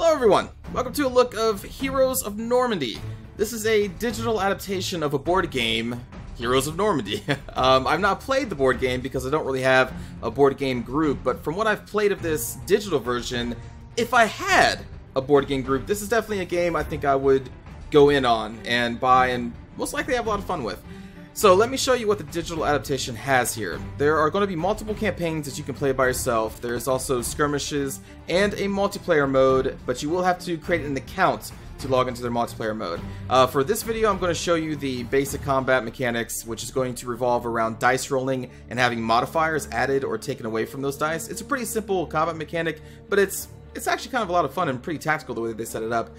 Hello everyone, welcome to a look of Heroes of Normandy. This is a digital adaptation of a board game, Heroes of Normandy. I've not played the board game because I don't really have a board game group, but from what I've played of this digital version, if I had a board game group, this is definitely a game I think I would go in on and buy and most likely have a lot of fun with. So let me show you what the digital adaptation has here. There are going to be multiple campaigns that you can play by yourself. There's also skirmishes and a multiplayer mode, but you will have to create an account to log into their multiplayer mode. For this video, I'm going to show you the basic combat mechanics, which is going to revolve around dice rolling and having modifiers added or taken away from those dice. It's a pretty simple combat mechanic, but it's actually kind of a lot of fun and pretty tactical the way that they set it up.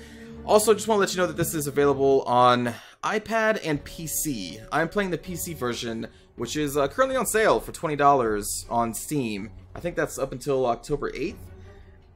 Also, just want to let you know that this is available on iPad and PC. I'm playing the PC version, which is currently on sale for $20 on Steam. I think that's up until October 8th.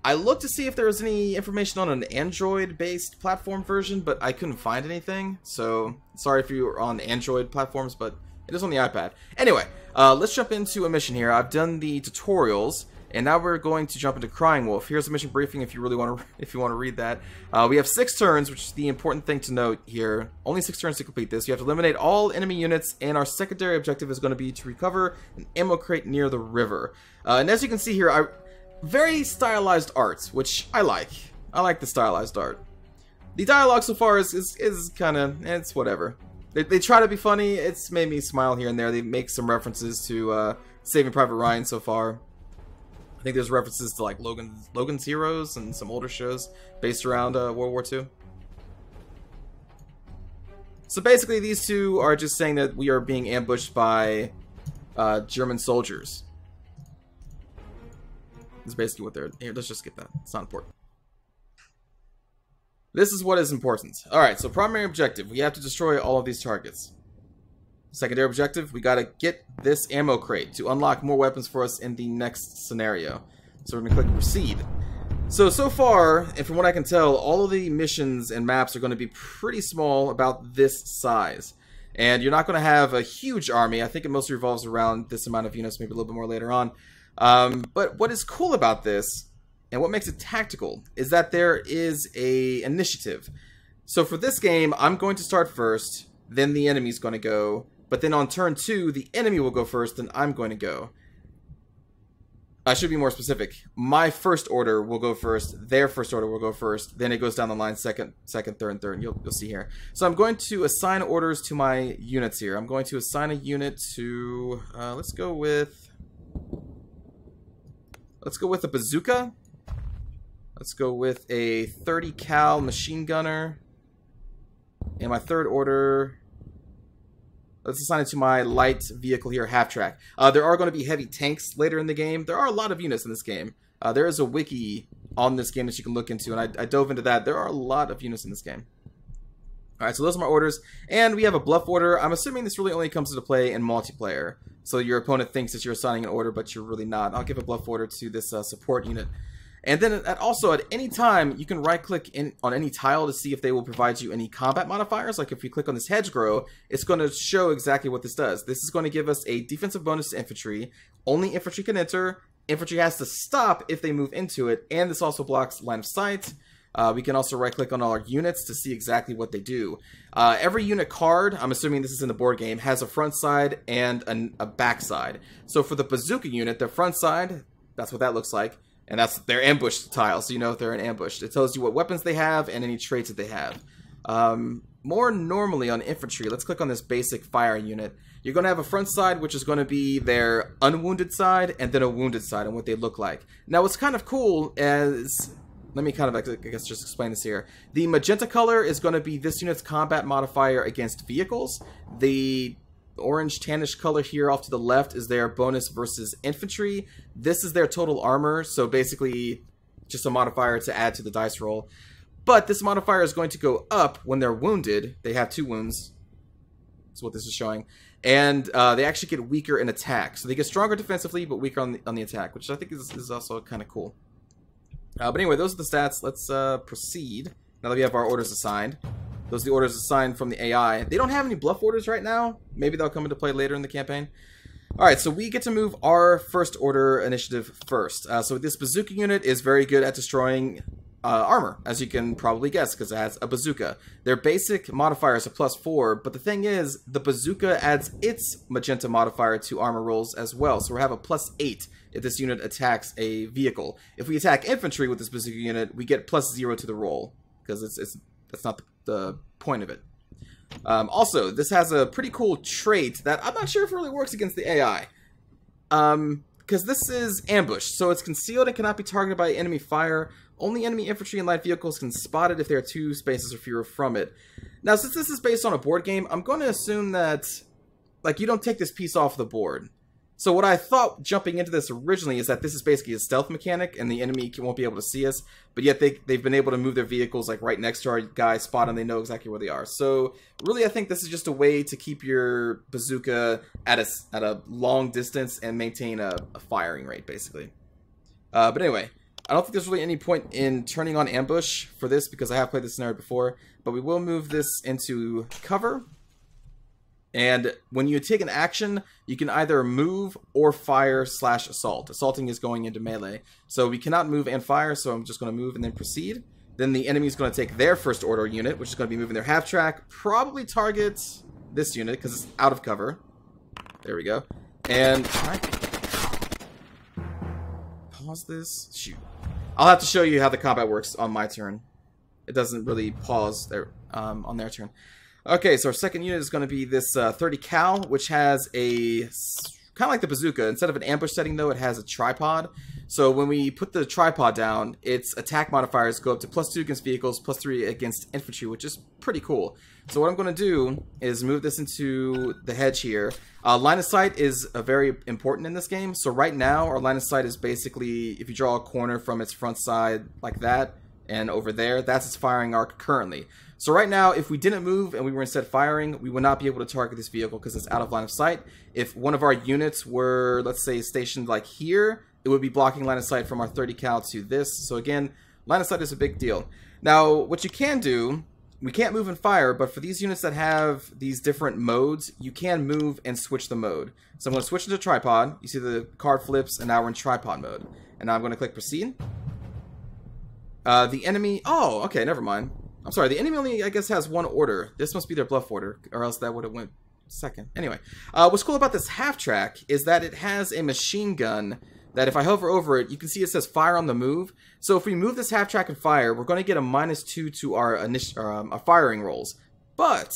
I looked to see if there was any information on an Android-based platform version, but I couldn't find anything. So, sorry if you were on Android platforms, but it is on the iPad. Anyway, let's jump into a mission here. I've done the tutorials. And now we're going to jump into Crying Wolf. Here's a mission briefing if you really want to read that. We have 6 turns, which is the important thing to note here. Only 6 turns to complete this. You have to eliminate all enemy units, and our secondary objective is going to be to recover an ammo crate near the river. And as you can see here, very stylized art, which I like. I like the stylized art. The dialogue so far is kind of, it's whatever. They try to be funny. It's made me smile here and there. They make some references to Saving Private Ryan so far. I think there's references to like Logan's Heroes and some older shows based around World War II. So basically these two are just saying that we are being ambushed by German soldiers. That's basically what they're... Here, let's just skip that. It's not important. This is what is important. Alright, so primary objective. We have to destroy all of these targets. Secondary objective, we gotta get this ammo crate to unlock more weapons for us in the next scenario. So we're gonna click proceed. So far, and from what I can tell, all of the missions and maps are gonna be pretty small, about this size. And you're not gonna have a huge army. I think it mostly revolves around this amount of units, maybe a little bit more later on. But what is cool about this, and what makes it tactical, is that there is a initiative. So for this game, I'm going to start first, then the enemy's gonna go. But then on turn 2, the enemy will go first, and I'm going to go. I should be more specific. My first order will go first, their first order will go first, then it goes down the line second, third, and third. You'll see here. So I'm going to assign orders to my units here. I'm going to assign a unit to, let's go with a bazooka. Let's go with a 30 cal machine gunner. And my third order... Let's assign it to my light vehicle here, half-track. There are going to be heavy tanks later in the game. There are a lot of units in this game. There is a wiki on this game that you can look into, and I dove into that. There are a lot of units in this game. Alright, so those are my orders. And we have a bluff order. I'm assuming this really only comes into play in multiplayer. So your opponent thinks that you're assigning an order, but you're really not. I'll give a bluff order to this support unit. And then also at any time, you can right-click on any tile to see if they will provide you any combat modifiers. Like if you click on this hedgerow, it's going to show exactly what this does. This is going to give us a defensive bonus to infantry. Only infantry can enter. Infantry has to stop if they move into it. And this also blocks line of sight. We can also right-click on all our units to see exactly what they do. Every unit card, I'm assuming this is in the board game, has a front side and a back side. So for the bazooka unit, the front side, that's what that looks like. And that's their ambush tile, so you know if they're in ambush. It tells you what weapons they have and any traits that they have. More normally on infantry, let's click on this basic fire unit. You're going to have a front side, which is going to be their unwounded side, and then a wounded side and what they look like. Now, what's kind of cool is... Let me kind of, I guess, just explain this here. The magenta color is going to be this unit's combat modifier against vehicles. The orange tannish color here off to the left is their bonus versus infantry. This is their total armor, so basically just a modifier to add to the dice roll. But this modifier is going to go up when they're wounded. They have 2 wounds. That's what this is showing. And they actually get weaker in attack. So they get stronger defensively, but weaker on the attack, which I think is also kind of cool. But anyway, those are the stats. Let's proceed. Now that we have our orders assigned. Those are the orders assigned from the AI. They don't have any bluff orders right now. Maybe they'll come into play later in the campaign. Alright, so we get to move our first order initiative first. So this bazooka unit is very good at destroying armor, as you can probably guess, because it has a bazooka. Their basic modifier is a +4, but the thing is, the bazooka adds its magenta modifier to armor rolls as well, so we have a +8 if this unit attacks a vehicle. If we attack infantry with this bazooka unit, we get +0 to the roll, because that's not the point of it. Also, this has a pretty cool trait that I'm not sure if it really works against the AI. Because this is ambush, so it's concealed and cannot be targeted by enemy fire. Only enemy infantry and light vehicles can spot it if there are 2 spaces or fewer from it. Now, since this is based on a board game, I'm going to assume that, like, you don't take this piece off the board. So what I thought jumping into this originally is that this is basically a stealth mechanic, and the enemy won't be able to see us, but yet they've been able to move their vehicles like right next to our guy, spot them, they know exactly where they are. So really, I think this is just a way to keep your bazooka at a long distance and maintain a firing rate, basically. But anyway, I don't think there's really any point in turning on ambush for this because I have played this scenario before, but we will move this into cover. And when you take an action, you can either move or fire / assault. Assaulting is going into melee. So we cannot move and fire, so I'm just going to move and then proceed. Then the enemy is going to take their first order unit, which is going to be moving their half track. Probably target this unit because it's out of cover. There we go. And pause this. Shoot. I'll have to show you how the combat works on my turn. It doesn't really pause there on their turn. Okay, so our second unit is going to be this 30 cal, which has a kind of like the bazooka. Instead of an ambush setting, though, it has a tripod. So when we put the tripod down, its attack modifiers go up to +2 against vehicles, +3 against infantry, which is pretty cool. So what I'm going to do is move this into the hedge here. Line of sight is very important in this game. So right now, our line of sight is basically if you draw a corner from its front side like that, and over there, that's its firing arc currently. So right now, if we didn't move and we were instead firing, we would not be able to target this vehicle because it's out of line of sight. If one of our units were, let's say, stationed like here, it would be blocking line of sight from our 30 cal to this. So again, line of sight is a big deal. Now, what you can do, we can't move and fire, but for these units that have these different modes, you can move and switch the mode. So I'm going to switch into tripod. You see the card flips, and now we're in tripod mode. And now I'm going to click proceed. The enemy... Oh, okay, never mind. I'm sorry, the enemy only, I guess, has one order. This must be their bluff order, or else that would have went second. Anyway, what's cool about this half-track is that it has a machine gun that if I hover over it, you can see it says fire on the move. So if we move this half-track and fire, we're going to get a -2 to our firing rolls. But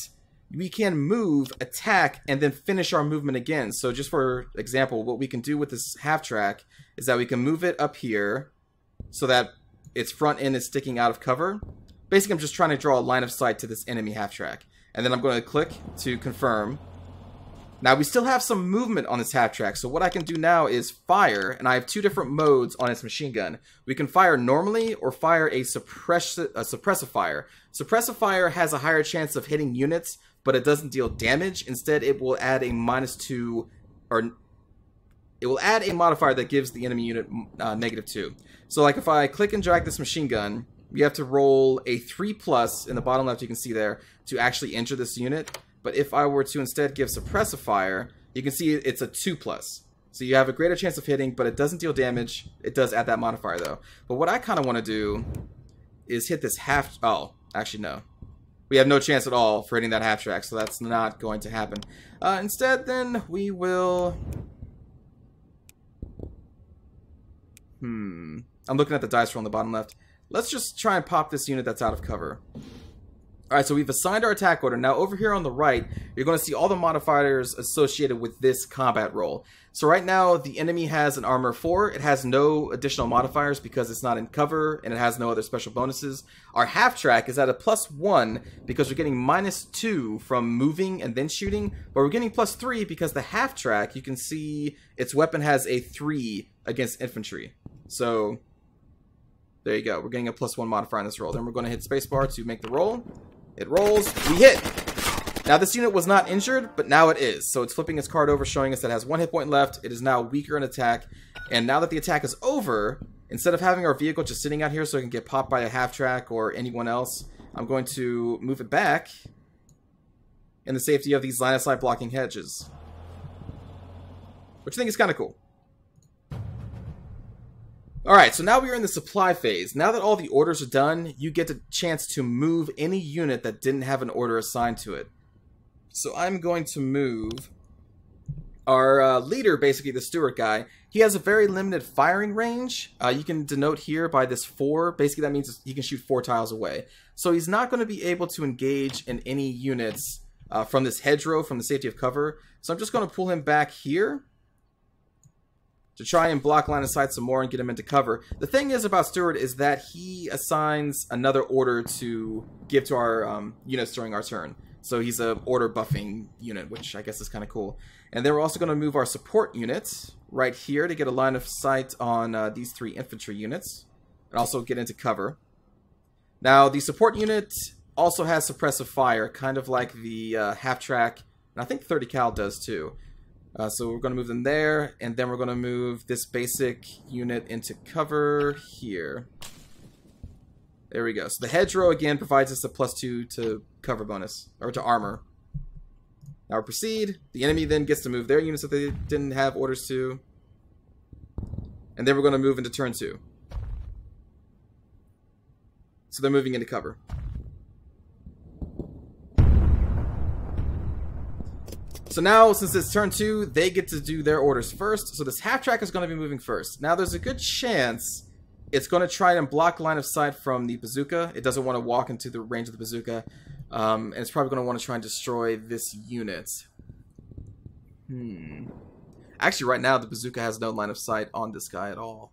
we can move, attack, and then finish our movement again. So just for example, what we can do with this half-track is that we can move it up here so that its front end is sticking out of cover. Basically, I'm just trying to draw a line of sight to this enemy half-track. And then I'm going to click to confirm. Now, we still have some movement on this half-track, so what I can do now is fire, and I have 2 different modes on its machine gun. We can fire normally or fire a suppressive fire. Suppressive fire has a higher chance of hitting units, but it doesn't deal damage. Instead, it will add a -2, or it will add a modifier that gives the enemy unit -2. So, like, if I click and drag this machine gun, you have to roll a 3+ in the bottom left, you can see there, to actually injure this unit. But if I were to instead give suppressive fire, you can see it's a 2+. So you have a greater chance of hitting, but it doesn't deal damage. It does add that modifier, though. But what I kind of want to do is hit this half... Oh, actually, no. We have no chance at all for hitting that half-track, so that's not going to happen. Instead, then, we will... I'm looking at the dice roll on the bottom left. Let's just try and pop this unit that's out of cover. Alright, so we've assigned our attack order. Now over here on the right, you're going to see all the modifiers associated with this combat roll. So right now, the enemy has an armor 4. It has no additional modifiers because it's not in cover, and it has no other special bonuses. Our half-track is at a +1 because we're getting -2 from moving and then shooting, but we're getting +3 because the half-track, you can see its weapon has a 3 against infantry. So... there you go. We're getting a +1 modifier on this roll. Then we're going to hit spacebar to make the roll. It rolls. We hit. Now this unit was not injured, but now it is. So it's flipping its card over, showing us that it has 1 hit point left. It is now weaker in attack. And now that the attack is over, instead of having our vehicle just sitting out here so it can get popped by a half-track or anyone else, I'm going to move it back in the safety of these line-of-sight blocking hedges. Which I think is kind of cool. Alright, so now we are in the supply phase. Now that all the orders are done, you get a chance to move any unit that didn't have an order assigned to it. So I'm going to move our leader, basically the steward guy. He has a very limited firing range. You can denote here by this 4. Basically that means he can shoot 4 tiles away. So he's not going to be able to engage in any units from this hedgerow, from the safety of cover. So I'm just going to pull him back here to try and block line of sight some more and get him into cover. The thing is about Steward is that he assigns another order to give to our units during our turn. So he's a order buffing unit, which I guess is kind of cool. And then we're also going to move our support units right here to get a line of sight on these 3 infantry units. And also get into cover. Now, the support unit also has suppressive fire, kind of like the half-track, and I think 30 cal does too. So we're going to move them there, and then we're going to move this basic unit into cover here. There we go. So the hedgerow, again, provides us a +2 to cover bonus, or to armor. Now we proceed. The enemy then gets to move their units that they didn't have orders to. And then we're going to move into turn 2. So they're moving into cover. So now, since it's turn 2, they get to do their orders first. So this half-track is going to be moving first. Now, there's a good chance it's going to try and block line of sight from the bazooka. It doesn't want to walk into the range of the bazooka. And it's probably going to want to try and destroy this unit. Actually, right now, the bazooka has no line of sight on this guy at all.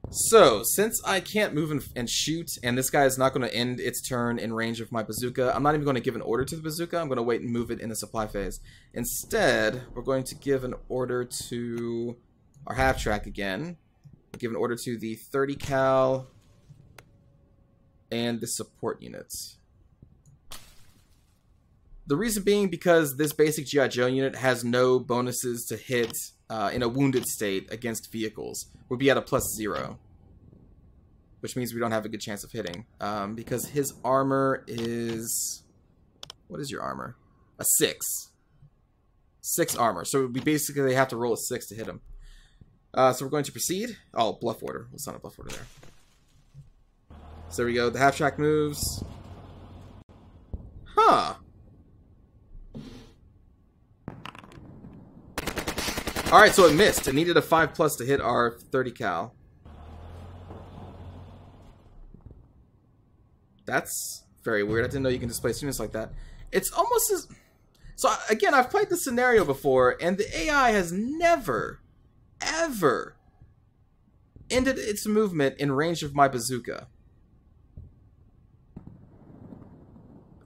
So, since I can't move and shoot, and this guy is not going to end its turn in range of my bazooka, I'm not even going to give an order to the bazooka. I'm going to wait and move it in the supply phase. Instead, we're going to give an order to our half-track again. Give an order to the 30 cal and the support units. The reason being because this basic G.I. Joe unit has no bonuses to hit in a wounded state against vehicles. Would be at a +0. Which means we don't have a good chance of hitting. Because his armor is... What is your armor? A 6. 6 armor. So we basically have to roll a 6 to hit him. So we're going to proceed. Oh, bluff order. Let's not a bluff order there. So there we go. The half-track moves. Huh. Alright, so it missed. It needed a 5+ to hit our 30 cal. That's very weird. I didn't know you can displace units like that. It's almost as... So, again, I've played this scenario before, and the AI has never, ever ended its movement in range of my bazooka.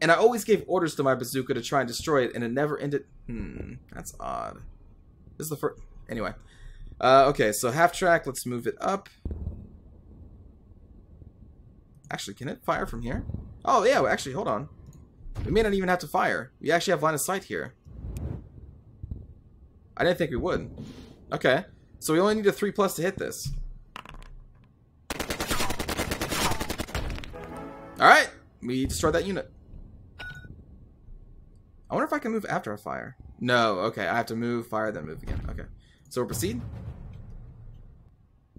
And I always gave orders to my bazooka to try and destroy it, and it never ended... That's odd. This is the first... Anyway. Okay, so half-track, let's move it up. Actually, can it fire from here? Oh, yeah, actually, hold on. We may not even have to fire. We actually have line of sight here. I didn't think we would. Okay, so we only need a 3+ to hit this. Alright, we destroyed that unit. I wonder if I can move after I fire. No, okay, I have to move, fire, then move again. Okay, so we'll proceed.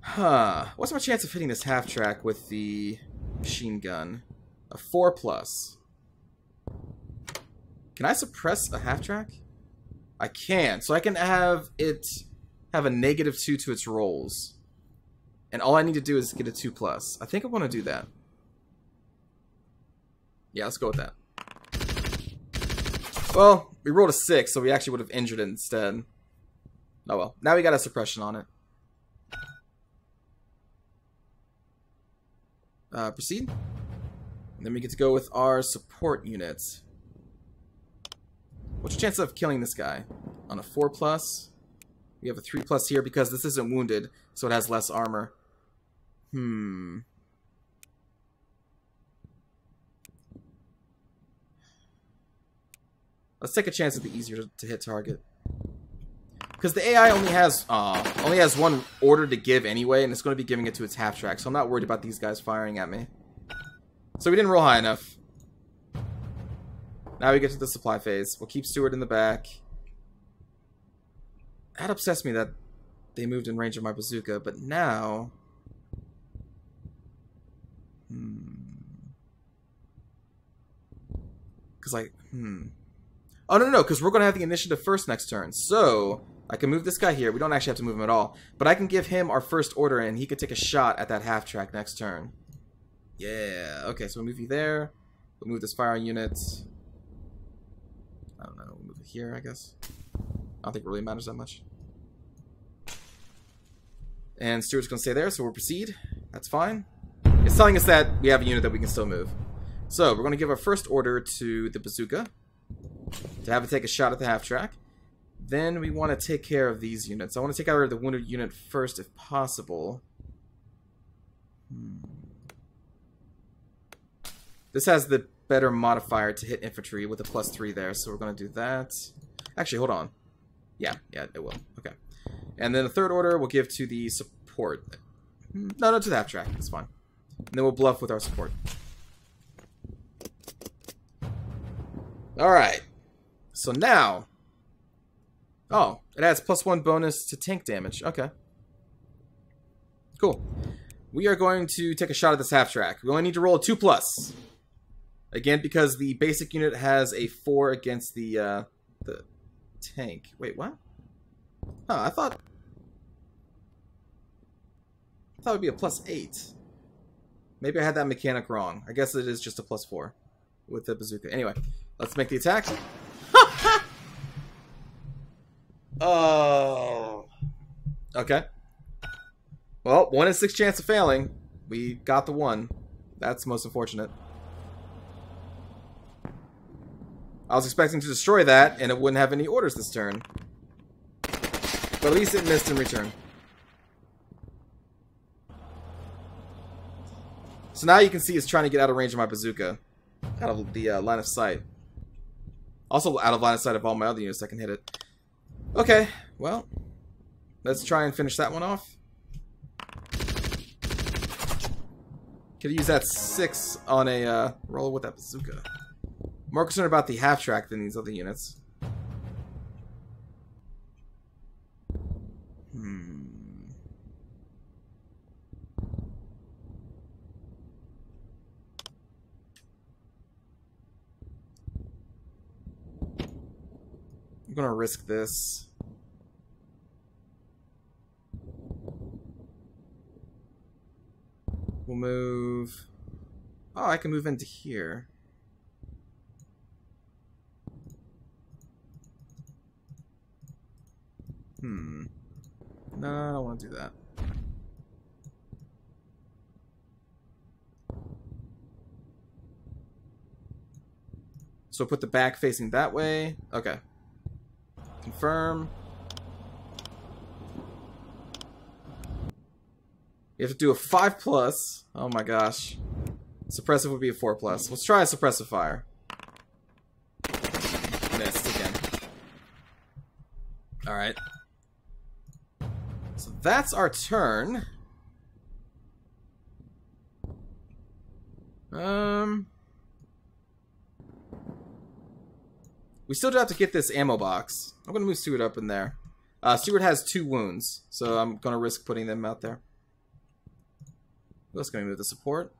Huh, what's my chance of hitting this half-track with the machine gun? A 4+. Can I suppress a half-track? I can, so I can have it have a -2 to its rolls. And all I need to do is get a 2+. I think I want to do that. Yeah, let's go with that. Well, we rolled a 6, so we actually would have injured it instead. Oh well. Now we got a suppression on it. Proceed. And then we get to go with our support units. What's your chance of killing this guy? On a 4+. We have a 3+ here because this isn't wounded, so it has less armor. Let's take a chance at the easier to hit target. Because the AI only has one order to give anyway, and it's going to be giving it to its half-track, so I'm not worried about these guys firing at me. So we didn't roll high enough. Now we get to the supply phase. We'll keep Stewart in the back. That upsets me that they moved in range of my bazooka, but now Because Oh, no, because we're going to have the initiative first next turn. So, I can move this guy here. We don't actually have to move him at all. But I can give him our first order, and he could take a shot at that half-track next turn. Yeah. Okay, so we'll move you there. We'll move this fire unit. I don't know. We'll move it here, I guess. I don't think it really matters that much. And Stuart's going to stay there, so we'll proceed. That's fine. It's telling us that we have a unit that we can still move. So, we're going to give our first order to the bazooka to have it take a shot at the half-track. Then we want to take care of these units. I want to take out the wounded unit first if possible. This has the better modifier to hit infantry with a +3 there, so we're going to do that. Actually, hold on. Yeah, it will. Okay. And then the third order we'll give to the support. No, to the half-track. It's fine. And then we'll bluff with our support. Alright. So now... Oh, it adds +1 bonus to tank damage. Okay. Cool. We are going to take a shot at this half-track. We only need to roll a 2+. Again, because the basic unit has a 4 against the tank. Wait, what? Huh, I thought it would be a +8. Maybe I had that mechanic wrong. I guess it is just a +4 with the bazooka. Anyway, let's make the attack. Oh. Okay. Well, 1 in 6 chance of failing. We got the 1. That's most unfortunate. I was expecting to destroy that, and it wouldn't have any orders this turn. But at least it missed in return. So now you can see it's trying to get out of range of my bazooka. Out of the line of sight. Also out of line of sight of all my other units that can hit it. Okay, well, let's try and finish that one off. Could use that 6 on a roll with that bazooka. More concerned about the half-track than these other units. I'm gonna risk this. We'll move... Oh, I can move into here. No, I don't want to do that. So put the back facing that way. Okay. Confirm. You have to do a 5+. Oh my gosh. Suppressive would be a 4+. Let's try a suppressive fire. Missed again. Alright. So that's our turn. We still do have to get this ammo box. I'm going to move Stuart up in there. Stuart has 2 wounds, so I'm going to risk putting them out there. Who else can we move the support?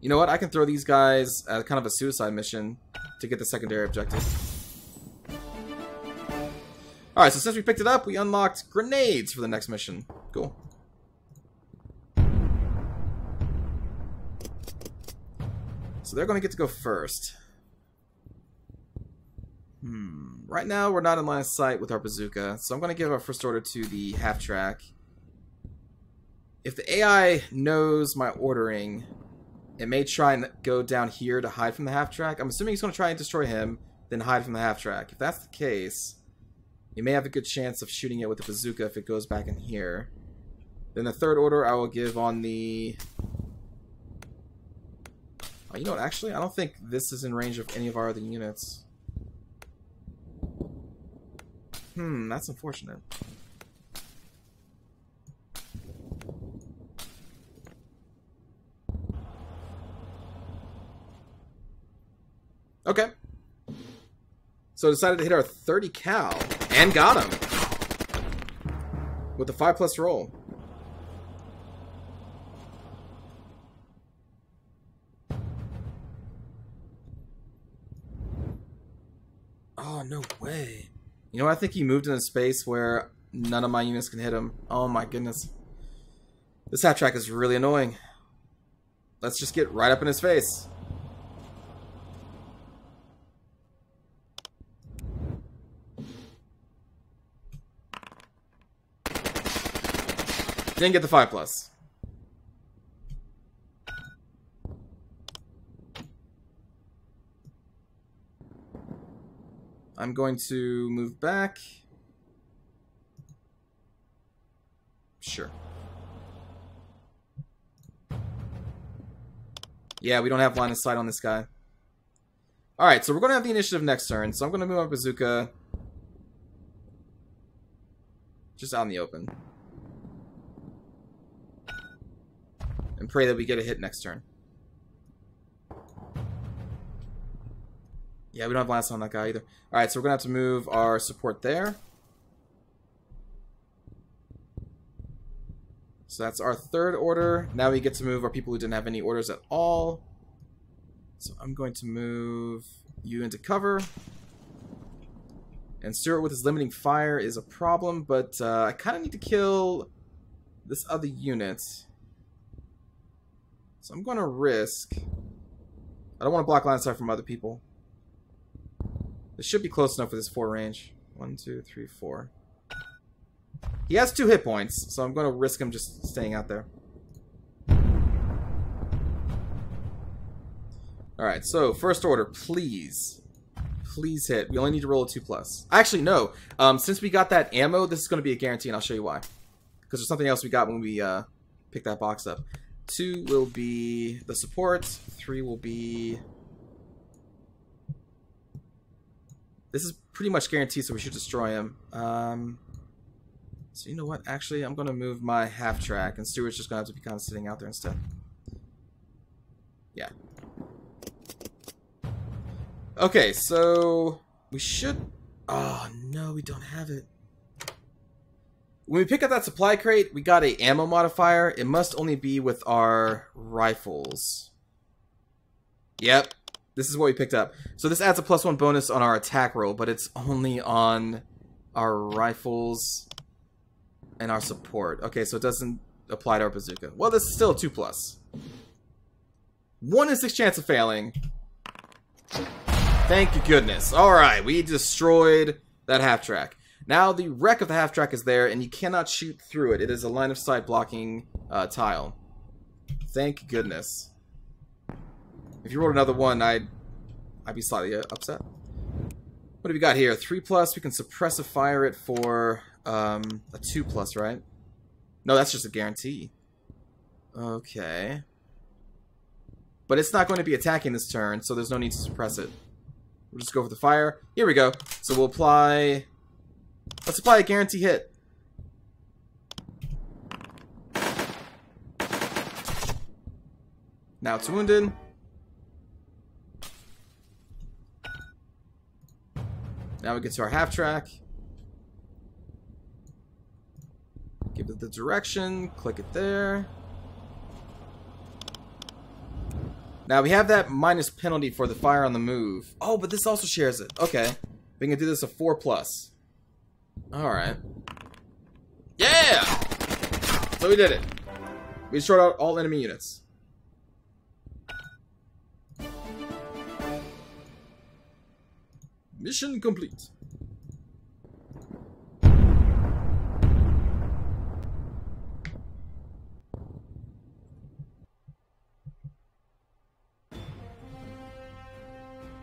You know what? I can throw these guys at kind of a suicide mission to get the secondary objective. Alright, so since we picked it up, we unlocked grenades for the next mission. Cool. So they're going to get to go first. Right now, we're not in line of sight with our bazooka, so I'm going to give our first order to the half-track. If the AI knows my ordering, it may try and go down here to hide from the half-track. I'm assuming he's going to try and destroy him, then hide from the half-track. If that's the case, you may have a good chance of shooting it with the bazooka if it goes back in here. Then the third order I will give on the... Oh, you know what, actually, I don't think this is in range of any of our other units. That's unfortunate. Okay. So decided to hit our 30 cal and got him. with the 5+ roll. Oh, no way. You know, I think he moved in a space where none of my units can hit him. Oh my goodness. This half-track is really annoying. Let's just get right up in his face. Didn't get the 5+. I'm going to move back. Sure. Yeah, we don't have line of sight on this guy. Alright, so we're going to have the initiative next turn. So I'm going to move my bazooka just out in the open. And pray that we get a hit next turn. Yeah, we don't have line of sight on that guy either. Alright, so we're going to have to move our support there. So that's our third order. Now we get to move our people who didn't have any orders at all. So I'm going to move you into cover. And Stuart with his limiting fire is a problem, but I kind of need to kill this other unit. So I'm going to risk... I don't want to block line of sight from other people. This should be close enough for this 4 range. 1, 2, 3, 4. He has 2 hit points, so I'm going to risk him just staying out there. Alright, so first order, please. Please hit. We only need to roll a 2+. Actually, no. Since we got that ammo, this is going to be a guarantee, and I'll show you why. Because there's something else we got when we picked that box up. 2 will be the support. 3 will be... This is pretty much guaranteed, so we should destroy him. So you know what? Actually, I'm going to move my half-track, and Stuart's just going to have to be kind of sitting out there instead. Yeah. Okay, so we should... Oh, no, we don't have it. When we pick up that supply crate, we got a ammo modifier. It must only be with our rifles. Yep. This is what we picked up. So this adds a +1 bonus on our attack roll, but it's only on our rifles and our support. Okay, so it doesn't apply to our bazooka. Well, this is still a 2+. 1 in 6 chance of failing. Thank you goodness. Alright, we destroyed that half-track. Now the wreck of the half-track is there, and you cannot shoot through it. It is a line-of-sight blocking tile. Thank goodness. If you rolled another 1, I'd be slightly upset. What do we got here? 3+. We can suppressive fire it for a 2+, right? No, that's just a guarantee. Okay. But it's not going to be attacking this turn, so there's no need to suppress it. We'll just go for the fire. Here we go. So we'll apply... Let's apply a guarantee hit. Now it's wounded. Now we get to our half-track. Give it the direction. Click it there. Now we have that minus penalty for the fire on the move. Oh, but this also shares it. Okay. We can do this a 4+. Alright. Yeah! So we did it. We destroyed out all enemy units. Mission complete.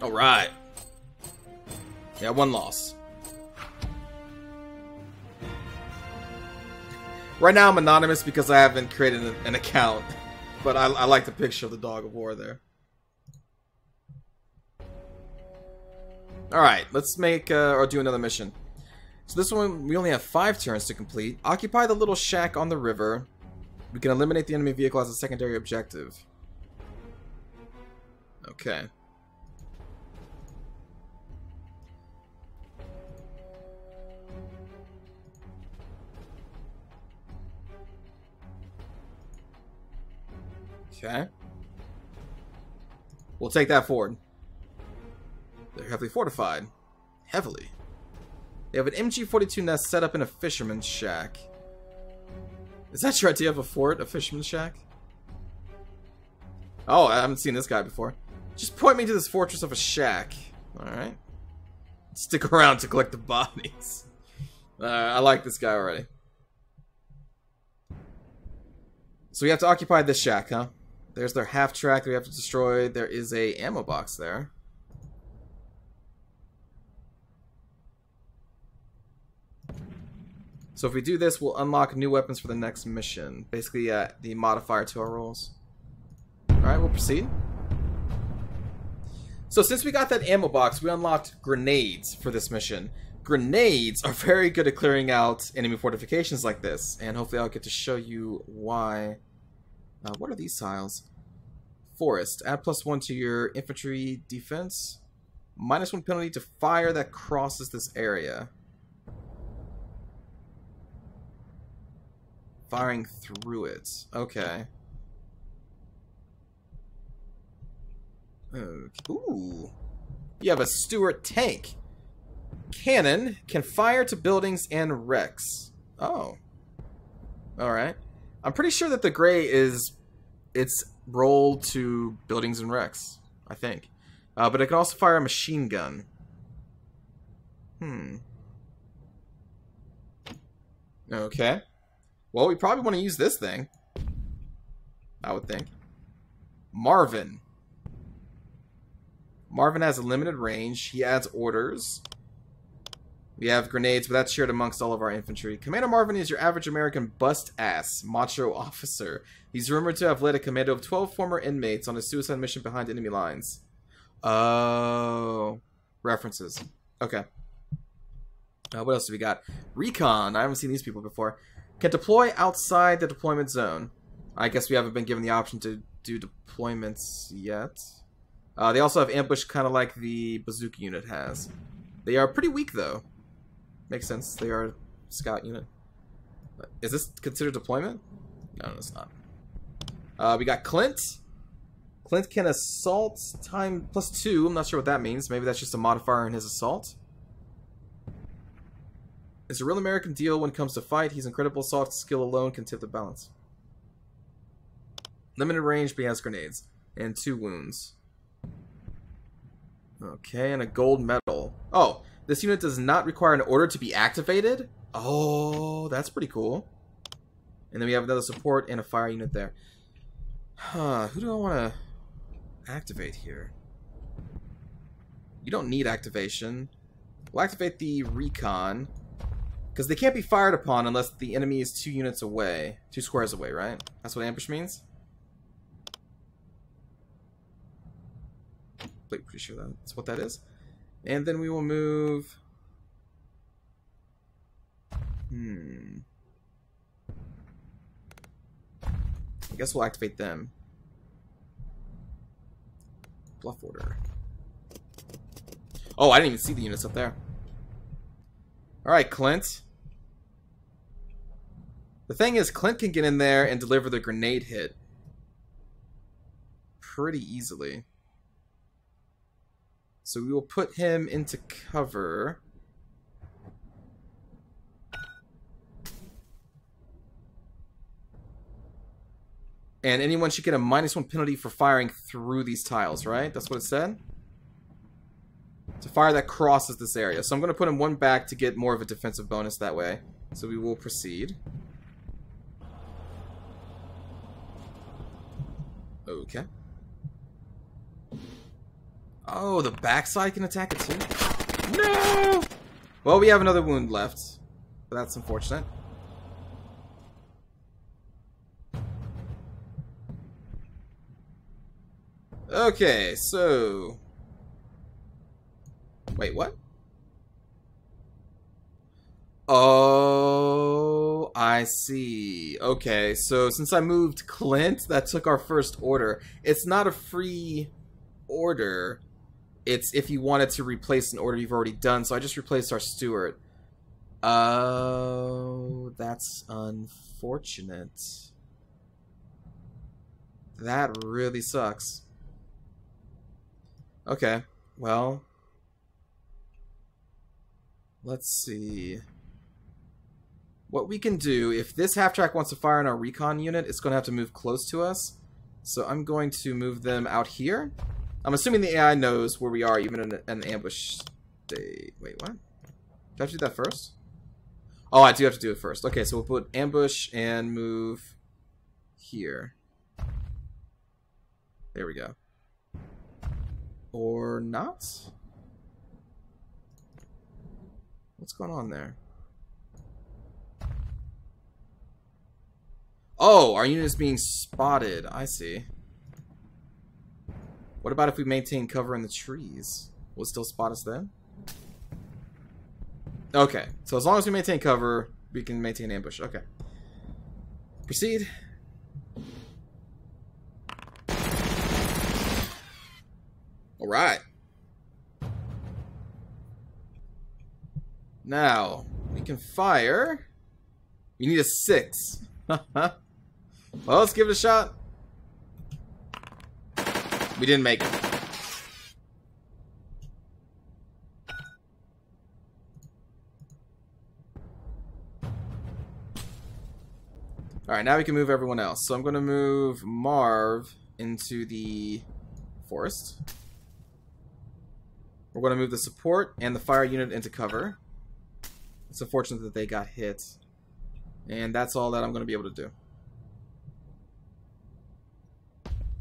Alright. Yeah, 1 loss. Right now I'm anonymous because I haven't created an account. But I like the picture of the dog of war there. Alright, let's make, or do another mission. So this one, we only have 5 turns to complete. Occupy the little shack on the river. We can eliminate the enemy vehicle as a secondary objective. Okay. Okay. We'll take that forward. They're heavily fortified. Heavily. They have an MG-42 nest set up in a fisherman's shack. Is that your idea of a fort? A fisherman's shack? Oh, I haven't seen this guy before. Just point me to this fortress of a shack. Alright. Stick around to collect the bodies. I like this guy already. So we have to occupy this shack, huh? There's their half-track that we have to destroy. There is a ammo box there. So if we do this, we'll unlock new weapons for the next mission. Basically, the modifier to our rolls. Alright, we'll proceed. So since we got that ammo box, we unlocked grenades for this mission. Grenades are very good at clearing out enemy fortifications like this. And hopefully I'll get to show you why. What are these tiles? Forest. Add +1 to your infantry defense. -1 penalty to fire that crosses this area. Firing through it. Okay. Ooh. You have a Stuart tank. Cannon can fire to buildings and wrecks. Oh. Alright. I'm pretty sure that the gray is... it's rolled to buildings and wrecks. I think. But it can also fire a machine gun. Okay. Well, we probably want to use this thing. I would think. Marvin. Marvin has a limited range. He adds orders. We have grenades, but that's shared amongst all of our infantry. Commander Marvin is your average American bust-ass macho officer. He's rumored to have led a commando of 12 former inmates on a suicide mission behind enemy lines. Oh. References. Okay. What else do we got? Recon. I haven't seen these people before. Can deploy outside the deployment zone. I guess we haven't been given the option to do deployments yet. They also have ambush, kind of like the bazooka unit has. They are pretty weak, though. Makes sense. They are a scout unit. Is this considered deployment? No, it's not. We got Clint. Clint can assault time +2. I'm not sure what that means. Maybe that's just a modifier in his assault. It's a real American deal when it comes to fight. He's incredible assault. Skill alone can tip the balance. Limited range, but he has grenades. And 2 wounds. Okay, and a gold medal. Oh, this unit does not require an order to be activated? Oh, that's pretty cool. And then we have another support and a fire unit there. Huh, who do I want to activate here? You don't need activation. We'll activate the recon. Because they can't be fired upon unless the enemy is 2 units away. 2 squares away, right? That's what ambush means? Pretty sure that's what that is. And then we will move... I guess we'll activate them. Bluff order. Oh, I didn't even see the units up there. Alright, Clint. The thing is, Clint can get in there and deliver the grenade hit pretty easily. So we will put him into cover. And anyone should get a -1 penalty for firing through these tiles, right? That's what it said? To fire that crosses this area. So I'm going to put him 1 back to get more of a defensive bonus that way. So we will proceed. Okay. Oh, the backside can attack it too? No! Well, we have another wound left. But that's unfortunate. Okay, so... Wait, what? Oh, I see. Okay, so since I moved Clint, that took our first order. It's not a free order. It's if you wanted to replace an order you've already done, so I just replaced our steward. Oh, that's unfortunate. That really sucks. Okay, well, let's see. What we can do, if this half-track wants to fire on our recon unit, it's going to have to move close to us. So I'm going to move them out here. I'm assuming the AI knows where we are, even in an ambush state. Wait, what? Do I have to do that first? Oh, I do have to do it first. Okay, so we'll put ambush and move here. There we go. Or not? What's going on there? Oh, our unit is being spotted. I see. What about if we maintain cover in the trees? Will it still spot us then? Okay, so as long as we maintain cover, we can maintain ambush. Okay. Proceed. Alright. Now, we can fire. We need a 6. Well, let's give it a shot. We didn't make it. Alright, now we can move everyone else. So I'm going to move Marv into the forest. We're going to move the support and the fire unit into cover. It's unfortunate that they got hit. And that's all that I'm going to be able to do.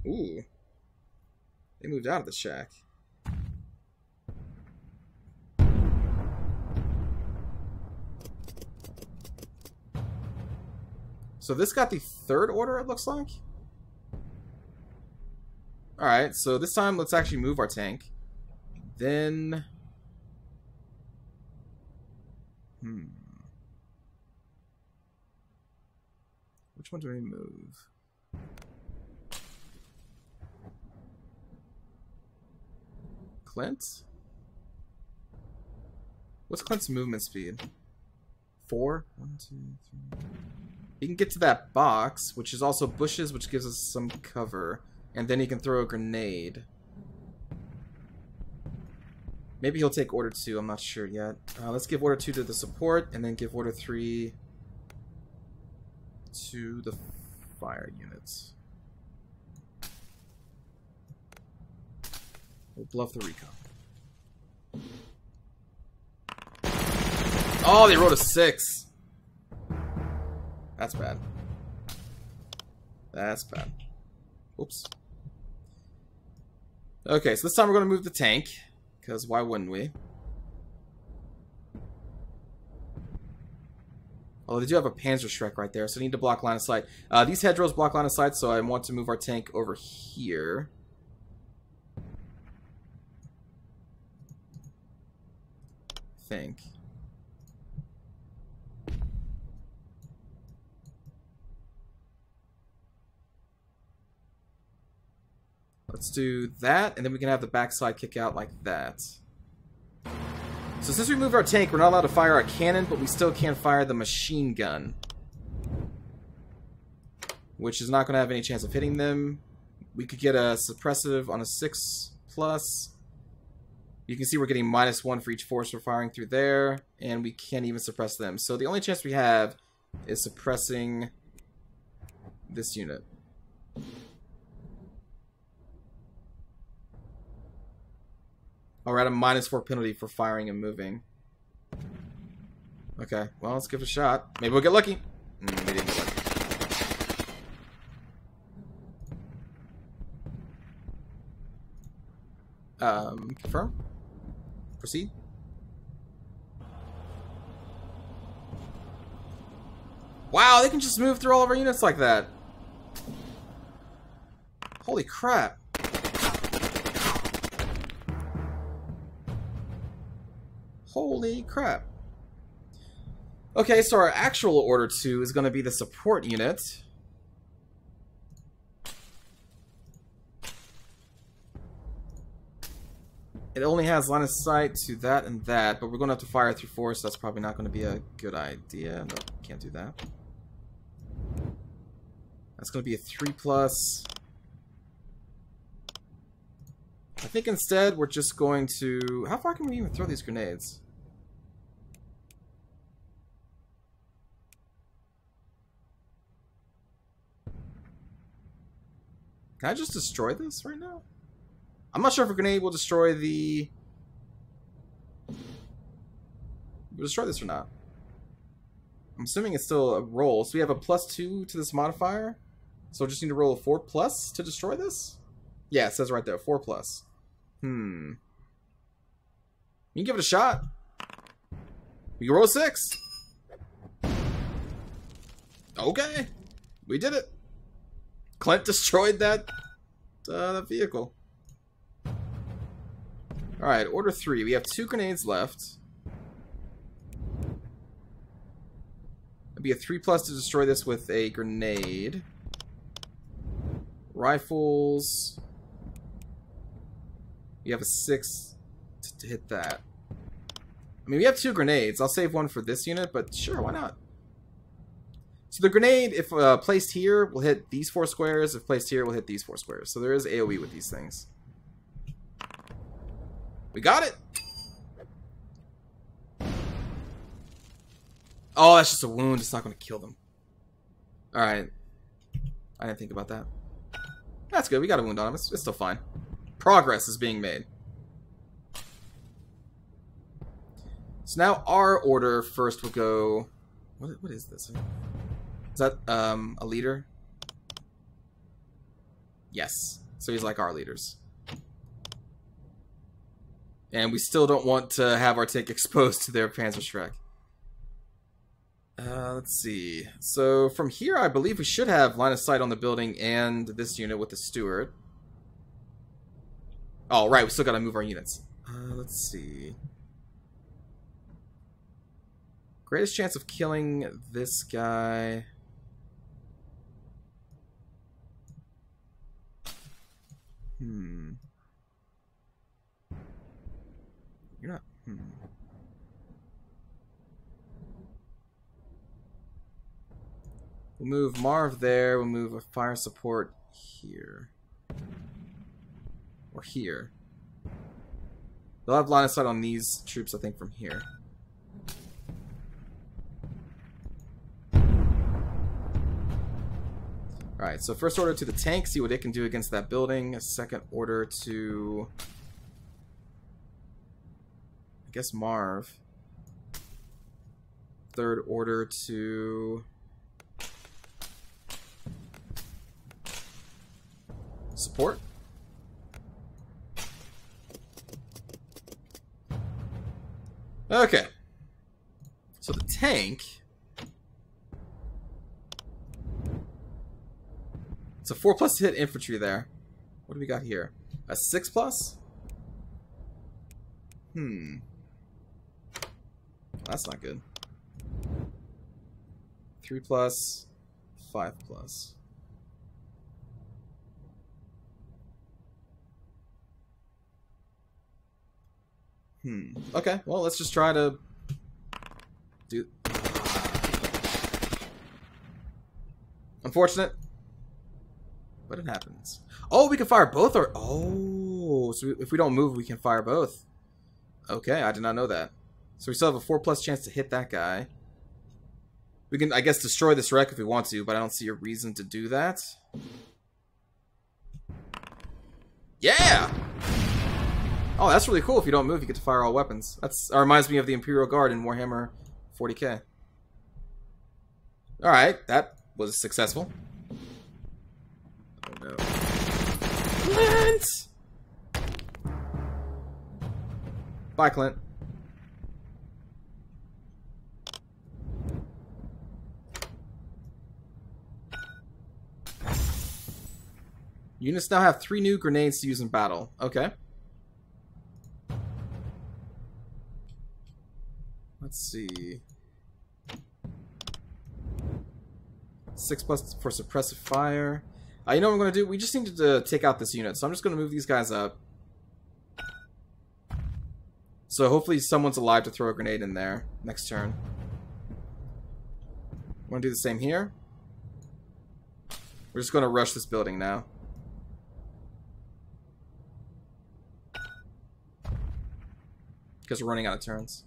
Ooh. They moved out of the shack. So this got the 3rd order, it looks like. Alright, so this time let's actually move our tank. Then... Which one do we move? Clint? What's Clint's movement speed? 4? 1, 2, 3... He can get to that box, which is also bushes, which gives us some cover. And then he can throw a grenade. Maybe he'll take Order 2, I'm not sure yet. Let's give Order 2 to the support, and then give Order 3 to the fire units. We'll bluff the recon. Oh, they rolled a 6. That's bad. That's bad. Oops. Okay, so this time we're going to move the tank. Because why wouldn't we? Oh, they do have a Panzerschreck right there, so I need to block line of sight. These hedgerows block line of sight, so I want to move our tank over here. I think. Let's do that, and then we can have the backside kick out like that. So since we moved our tank, we're not allowed to fire our cannon, but we still can fire the machine gun. Which is not going to have any chance of hitting them. We could get a suppressive on a 6+. You can see we're getting -1 for each force we're firing through there, and we can't even suppress them. So the only chance we have is suppressing this unit. Oh, we're at a -4 penalty for firing and moving. Okay, well, let's give it a shot. Maybe we'll get lucky. We didn't get lucky. Confirm. Proceed. Wow, they can just move through all of our units like that. Holy crap. Holy crap. Okay, so our actual Order 2 is going to be the support unit. It only has line of sight to that and that, but we're going to have to fire through force. That's probably not going to be a good idea. No, can't do that. That's going to be a 3+. I think instead we're just going to... How far can we even throw these grenades? Can I just destroy this right now? I'm not sure if a grenade will destroy the... We'll destroy this or not. I'm assuming it's still a roll. So we have a +2 to this modifier. So we just need to roll a 4+ to destroy this? Yeah, it says right there, 4+. You can give it a shot. We can roll a 6. Okay. We did it. Clint destroyed that vehicle. Alright, order 3. We have 2 grenades left. It'd be a 3+ to destroy this with a grenade. Rifles. You have a 6 to hit that. I mean, we have 2 grenades. I'll save one for this unit, but sure, why not? So the grenade, if placed here, will hit these 4 squares. If placed here, will hit these 4 squares. So there is AoE with these things. We got it! Oh, that's just a wound. It's not going to kill them. Alright. I didn't think about that. That's good. We got a wound on him. It's still fine. Progress is being made. So now our order first will go... What is this? Is that a leader? Yes. So he's like our leaders. And we still don't want to have our tank exposed to their Panzerschreck. Let's see. So from here, I believe we should have line of sight on the building and this unit with the steward. Oh, right. We still got to move our units. Let's see. Greatest chance of killing this guy. You're not... We'll move Marv there. We'll move a fire support here. Or here. They'll have line of sight on these troops, I think, from here. Alright, so first order to the tank, see what it can do against that building. A second order to... I guess Marv. Third order to... support. Okay. So the tank... It's a 4+ to hit infantry there. What do we got here? A 6+? That's not good. 3+, 5+. Okay, well, let's just try to do... Unfortunate. But it happens. Oh, we can fire both or... Oh, so if we don't move, we can fire both. Okay, I did not know that. So we still have a 4+ chance to hit that guy. We can, I guess, destroy this wreck if we want to, but I don't see a reason to do that. Yeah! Oh, that's really cool. If you don't move, you get to fire all weapons. That reminds me of the Imperial Guard in Warhammer 40k. Alright, that was successful. Oh no. Clint! Bye, Clint. Units now have 3 new grenades to use in battle. Okay. Let's see. 6+ for suppressive fire. You know what I'm going to do? We just need to take out this unit. So I'm just going to move these guys up. So hopefully someone's alive to throw a grenade in there next turn. Want to do the same here? We're just going to rush this building now. because we're running out of turns.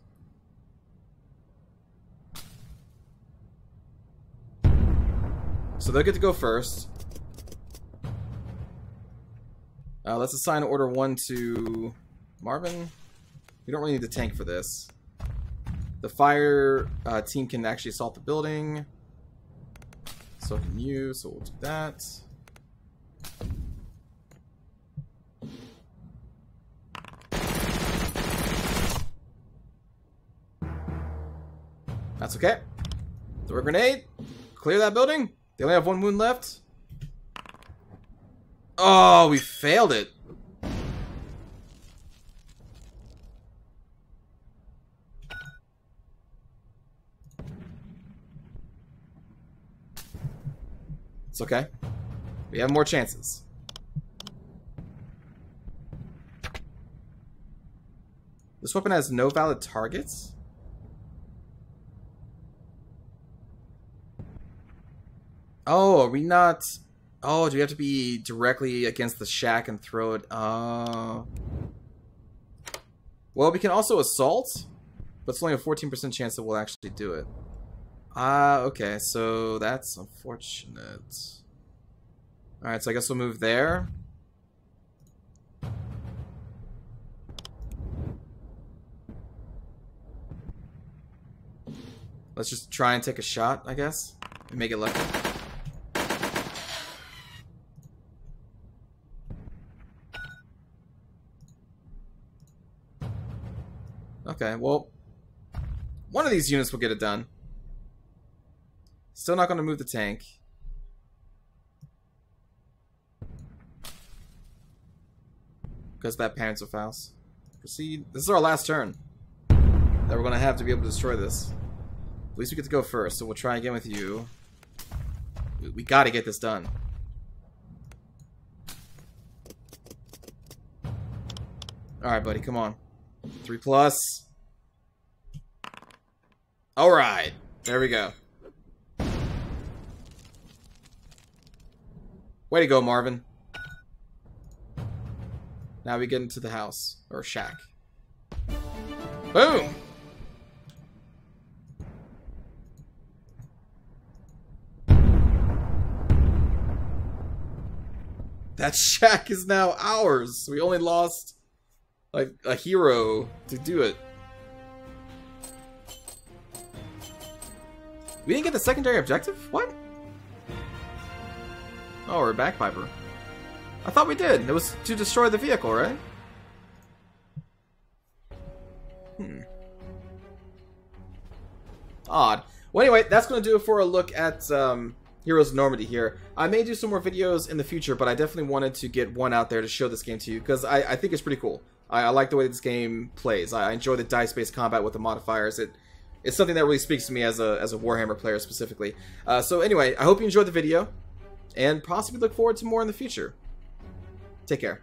So they'll get to go first. Let's assign order 1 to Marvin. We don't really need the tank for this. The fire team can actually assault the building. So can you, so we'll do that. That's okay. Throw a grenade. Clear that building. They only have 1 wound left. Oh, we failed it. It's okay. We have more chances. This weapon has no valid targets? Oh, are we not... Oh, do we have to be directly against the shack and throw it? Well, we can also assault, but it's only a 14% chance that we'll actually do it. Okay, so that's unfortunate. Alright, so I guess we'll move there. Let's just try and take a shot, I guess, and make it lucky. Okay, well, one of these units will get it done. Still not going to move the tank. Because that parents of Faust. Proceed. This is our last turn that we're going to have to be able to destroy this. At least we get to go first, so we'll try again with you. We got to get this done. Alright, buddy, come on. 3+. Alright, there we go. Way to go, Marvin. Now we get into the house, or shack. Boom! That shack is now ours. We only lost like a hero to do it. We didn't get the secondary objective? What? Oh, we're a bagpiper. I thought we did. It was to destroy the vehicle, right? Odd. Well, anyway, that's going to do it for a look at Heroes of Normandy here. I may do some more videos in the future, but I definitely wanted to get one out there to show this game to you, because I think it's pretty cool. I like the way this game plays. I enjoy the dice-based combat with the modifiers. It's something that really speaks to me as a Warhammer player specifically. So anyway, I hope you enjoyed the video, and possibly look forward to more in the future. Take care.